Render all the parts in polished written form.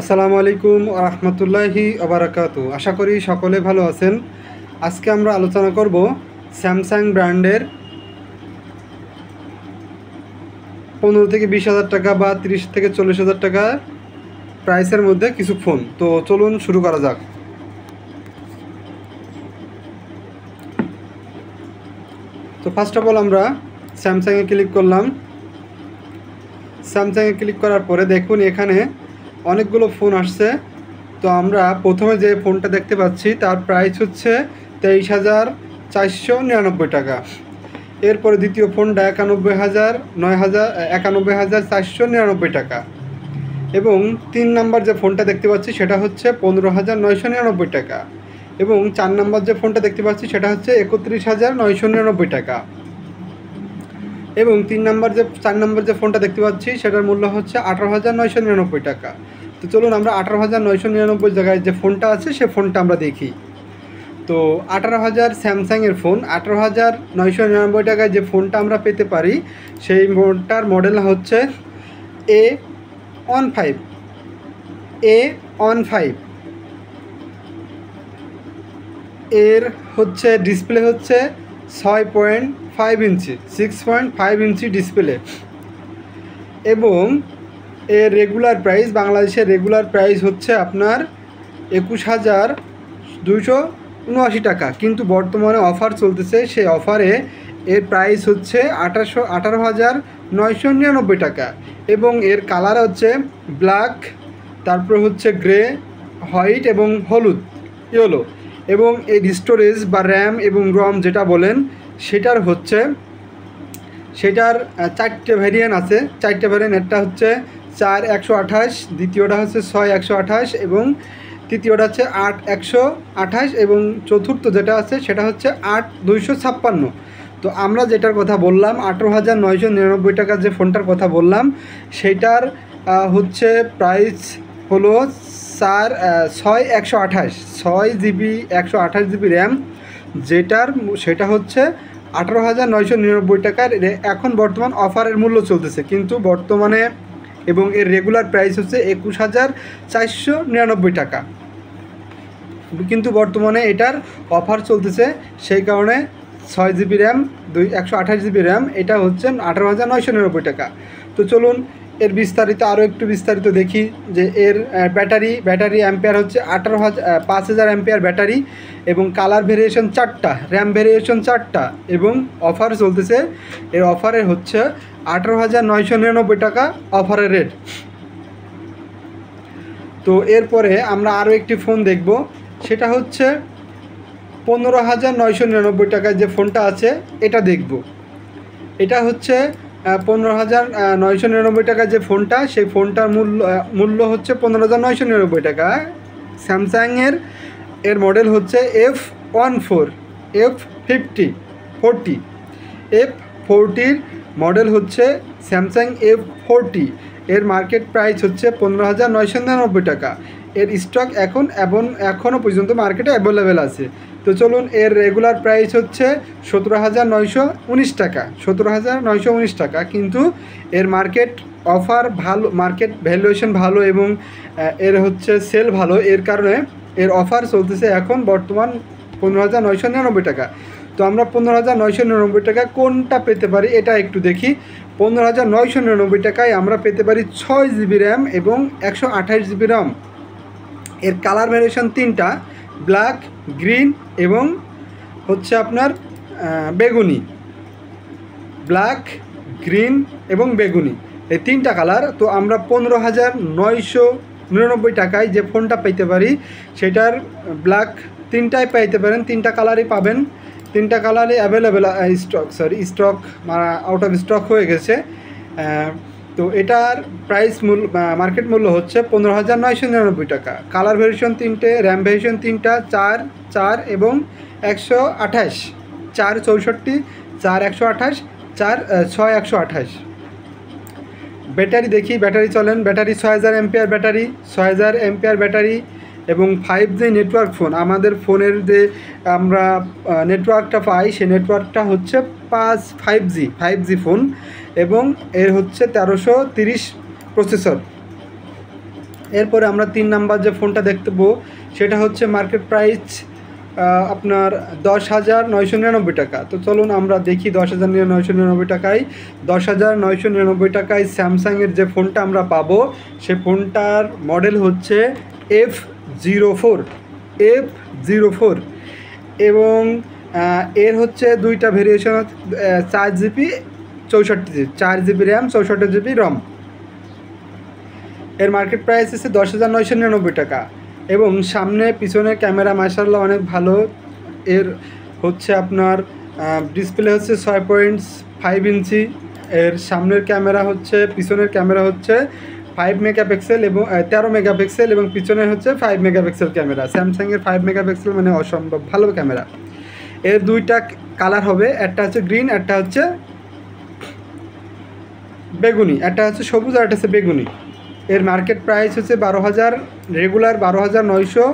আসসালামু আলাইকুম রহমতুল্লাহি আবরাকাতু। আশা করি সকলে ভালো আছেন। আজকে আমরা আলোচনা করব স্যামসাং ব্র্যান্ডের 15 থেকে 20,000 টাকা বা 30 থেকে 40,000 টাকা প্রাইসের মধ্যে কিছু ফোন। তো চলুন শুরু করা যাক। তো ফার্স্ট অফ অল আমরা স্যামসাংয়ে ক্লিক করলাম। স্যামসাংয়ে ক্লিক করার পরে দেখুন এখানে অনেকগুলো ফোন আসছে। তো আমরা প্রথমে যে ফোনটা দেখতে পাচ্ছি তার প্রাইস হচ্ছে 23,499 টাকা। এরপরে দ্বিতীয় ফোনটা 91,499 টাকা। এবং 3 নাম্বার যে ফোনটা দেখতে পাচ্ছি সেটা হচ্ছে 15,999 টাকা। এবং 4 নাম্বার যে ফোনটা দেখতে পাচ্ছি সেটা হচ্ছে 31,999 টাকা। এবং 4 নাম্বার যে ফোনটা দেখতে পাচ্ছি সেটার মূল্য হচ্ছে 18,999 টাকা। তো চলুন আমরা 18,999 জায়গায় যে ফোনটা আছে সে ফোনটা আমরা দেখি। তো 18,000 স্যামসাংয়ের ফোন 18,999 টাকায় যে ফোনটা আমরা পেতে পারি সেই ফোনটার মডেল হচ্ছে A15 এর হচ্ছে ডিসপ্লে হচ্ছে 6.5 ইঞ্চি 6.5 ইঞ্চি ডিসপ্লে। এবং এর রেগুলার প্রাইস, বাংলাদেশের রেগুলার প্রাইস হচ্ছে আপনার 21,279 টাকা। কিন্তু বর্তমানে অফার চলতেছে, সেই অফারে এর প্রাইস হচ্ছে 18,999 টাকা। এবং এর কালার হচ্ছে ব্ল্যাক, তারপর হচ্ছে গ্রে, হোয়াইট এবং হলুদ ইয়েলো। এবং এর স্টোরেজ বা র্যাম এবং রম যেটা বলেন সেটার 4টে ভ্যারিয়েন্ট আছে। 4টে ভ্যারিয়েন্ট, একটা হচ্ছে 4/128, দ্বিতীয়টা হচ্ছে 6/128 এবং তৃতীয়টা হচ্ছে 8/128 এবং চতুর্থ যেটা আছে সেটা হচ্ছে 8/256। তো আমরা যেটার কথা বললাম 18,999 টাকার যে ফোনটার কথা বললাম সেইটার হচ্ছে প্রাইস হলো 6/128 128 জিবি র্যাম, সেটা হচ্ছে 18,999 টাকার। এখন বর্তমান অফারের মূল্য চলতেছে কিন্তু বর্তমানে, এবং এর রেগুলার প্রাইস হচ্ছে 21,499 টাকা। কিন্তু বর্তমানে এটার অফার চলতেছে, সেই কারণে 6 জিবি র্যাম 128 জিবি র্যাম এটা হচ্ছে 18,999 টাকা। তো চলুন এর বিস্তারিত আরও একটু বিস্তারিত দেখি যে এর ব্যাটারি অ্যাম্পিয়ার হচ্ছে 5,000 অ্যাম্পিয়ার ব্যাটারি। এবং কালার ভেরিয়েশন 4টা, র্যাম ভেরিয়েশন 4টা এবং অফার চলতেছে। এর অফারে হচ্ছে 18,999 টাকা অফারের রেট। তো এরপরে আমরা আরও একটি ফোন দেখব, সেটা হচ্ছে 15,999 টাকায় যে ফোনটা আছে এটা দেখব। এটা হচ্ছে 15,999 টাকার যে ফোনটা, সেই ফোনটার মূল্য হচ্ছে 15,999 টাকা। স্যামসাংয়ের এর মডেল হচ্ছে F40 মডেল হচ্ছে স্যামসাং F40। এর মার্কেট প্রাইস হচ্ছে 15,999 টাকা। এর স্টক এখনও পর্যন্ত মার্কেটে অ্যাভেলেবেল আছে। তো চলুন এর রেগুলার প্রাইস হচ্ছে 17,919 টাকা, 17,919 টাকা। কিন্তু এর মার্কেট অফার ভালো, মার্কেট ভ্যালুয়েশন ভালো এবং এর হচ্ছে সেল ভালো, এর কারণে এর অফার চলতেছে এখন বর্তমান 15,999 টাকা। তো আমরা 15,999 টাকা কোনটা পেতে পারি এটা একটু দেখি। 15,999 টাকায় আমরা পেতে পারি 6 জিবি র্যাম এবং 128 জিবি র্যাম। এর কালার ভ্যারিয়েশন 3টা, ব্ল্যাক, গ্রিন এবং হচ্ছে আপনার বেগুনি। ব্ল্যাক, গ্রিন এবং বেগুনি, এই 3টা কালার। তো আমরা 15,999 টাকায় যে ফোনটা পেতে পারি সেটার ব্ল্যাক 3টাই পাইতে পারেন, 3টা কালারই পাবেন। 3টা কালারই available, stock out of stock হয়ে গেছে। তো এটার প্রাইস মার্কেট মূল্য হচ্ছে 15,999 টাকা। কালার ভেরিয়েশন 3টে, র্যাম ভেরিয়েশন 3টা, 4 এবং 128, 4/64, 4/128, 6/128। ব্যাটারি দেখি, ব্যাটারি চলেন। Battery 6,000 MPR battery, 6,000 MPR battery এবং 5G নেটওয়ার্ক ফোন। আমাদের ফোনের যে আমরা নেটওয়ার্কটা পাই সেই নেটওয়ার্কটা হচ্ছে 5G ফোন। এবং এর হচ্ছে 1330 প্রসেসর। এরপরে আমরা 3 নাম্বার যে ফোনটা দেখব সেটা হচ্ছে মার্কেট প্রাইস আপনার 10,999 টাকা। তো চলুন আমরা দেখি 10,999 টাকায় 10,999 টাকায় স্যামসাংয়ের যে ফোনটা আমরা পাবো সে ফোনটার মডেল হচ্ছে F04 এবং এর হচ্ছে দুইটা variation, 4GB 64GB, 4GB RAM 64GB রম। এর মার্কেট প্রাইস হচ্ছে 10,999 টাকা এবং সামনে পিছনের ক্যামেরা মাশাআল্লাহ অনেক ভালো। এর হচ্ছে আপনার ডিসপ্লে হচ্ছে 6.5 ইঞ্চি। এর সামনের ক্যামেরা হচ্ছে, পিছনের ক্যামেরা হচ্ছে 5 মেগাপিক্সেল এবং 13 মেগাপিক্সেল এবং পিছনের হচ্ছে 5 মেগাপিক্সেল ক্যামেরা। স্যামসাংয়ের 5 মেগাপিক্সেল মানে অসম্ভব ভালো ক্যামেরা। এর দুইটা কালার হবে, একটা হচ্ছে গ্রিন, একটা হচ্ছে বেগুনি, একটা হচ্ছে সবুজ আর একটা হচ্ছে বেগুনি। এর মার্কেট প্রাইস হচ্ছে 12,000, রেগুলার 12,900,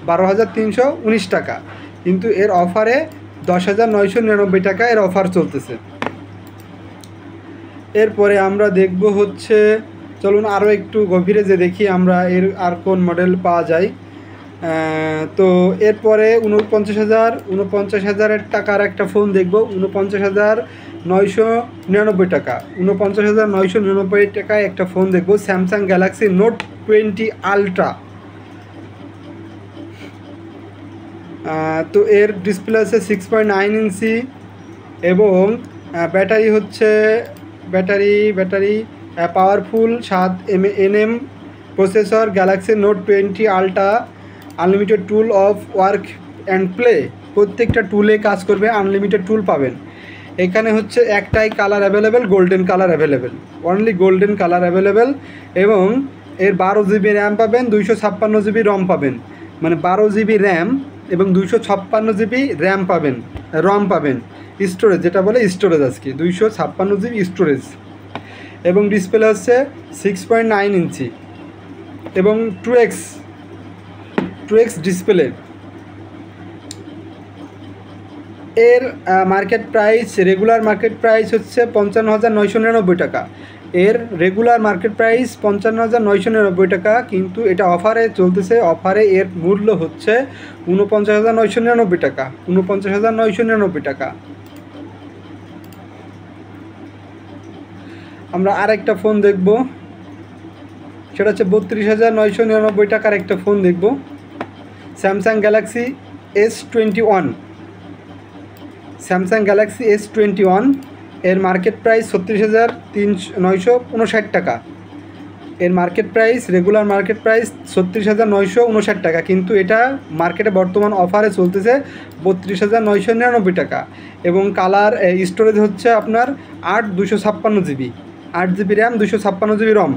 12,319 টাকা, কিন্তু এর অফারে 10,999 টাকা এর অফার চলতেছে। এরপরে আমরা দেখব হচ্ছে, চলুন আরও একটু গভীরে যে দেখি আমরা এর আর কোন মডেল পাওয়া যায়। তো এরপরে 49,000 টাকার একটা ফোন দেখব, 49,999 টাকা, 49,999 টাকায় একটা ফোন দেখব, স্যামসাং গ্যালাক্সি নোট 20 আলট্রা। তো এর ডিসপ্লে আছে 6.9 ইঞ্চি এবং ব্যাটারি হচ্ছে battery powerful 7 nm processor, Galaxy note 20 ultra, unlimited tool of work and play, প্রত্যেকটা টুলে কাজ করবে, আনলিমিটেড টুল পাবেন। এখানে হচ্ছে একটাই colour available, golden colour available, only golden colour available এবং এর 12GB র্যাম পাবেন, 256GB রম পাবেন, মানে 12GB র্যাম এবং 256GB র্যাম পাবেন, রম পাবেন। স্টোরেজ যেটা বলে স্টোরেজ, আজকে 256GB স্টোরেজ এবং ডিসপ্লে হচ্ছে 6.9 ইঞ্চি এবং 2x ডিসপ্লে। এর market price, regular market price হচ্ছে 55,999 টাকা। এর রেগুলার মার্কেট প্রাইস 55,999 টাকা, কিন্তু এটা অফারে চলতেছে। অফারে এর মূল্য হচ্ছে 49,999 টাকা, 49,999 টাকা। আমরা আরেকটা ফোন দেখব, সেটা হচ্ছে 32,999 টাকার একটা ফোন দেখব, Samsung Galaxy S21। Samsung Galaxy S21 এর মার্কেট প্রাইস 36,959 টাকা। এর market price, regular market price 36,959 টাকা, কিন্তু এটা মার্কেটে বর্তমান অফারে চলতেছে 32,999 টাকা এবং কালার স্টোরেজ হচ্ছে আপনার 256GB, 8GB র্যাম, 256GB রম।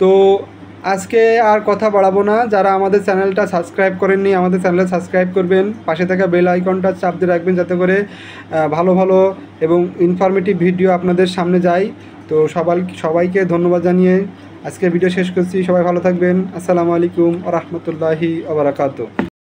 তো আজকে আর কথা বাড়াবো না, যারা আমাদের চ্যানেলটা সাবস্ক্রাইব করেননি আমাদের চ্যানেলটা সাবস্ক্রাইব করবেন, পাশে থাকা বেল আইকনটা চাপ দিয়ে রাখবেন যাতে করে ভালো ভালো এবং ইনফরমেটিভ ভিডিও আপনাদের সামনে যায়। তো সবাইকে ধন্যবাদ জানিয়ে আজকে ভিডিও শেষ করছি। সবাই ভালো থাকবেন। আসসালামু আলাইকুম ওয়া রাহমাতুল্লাহি ওয়া বারাকাতুহু।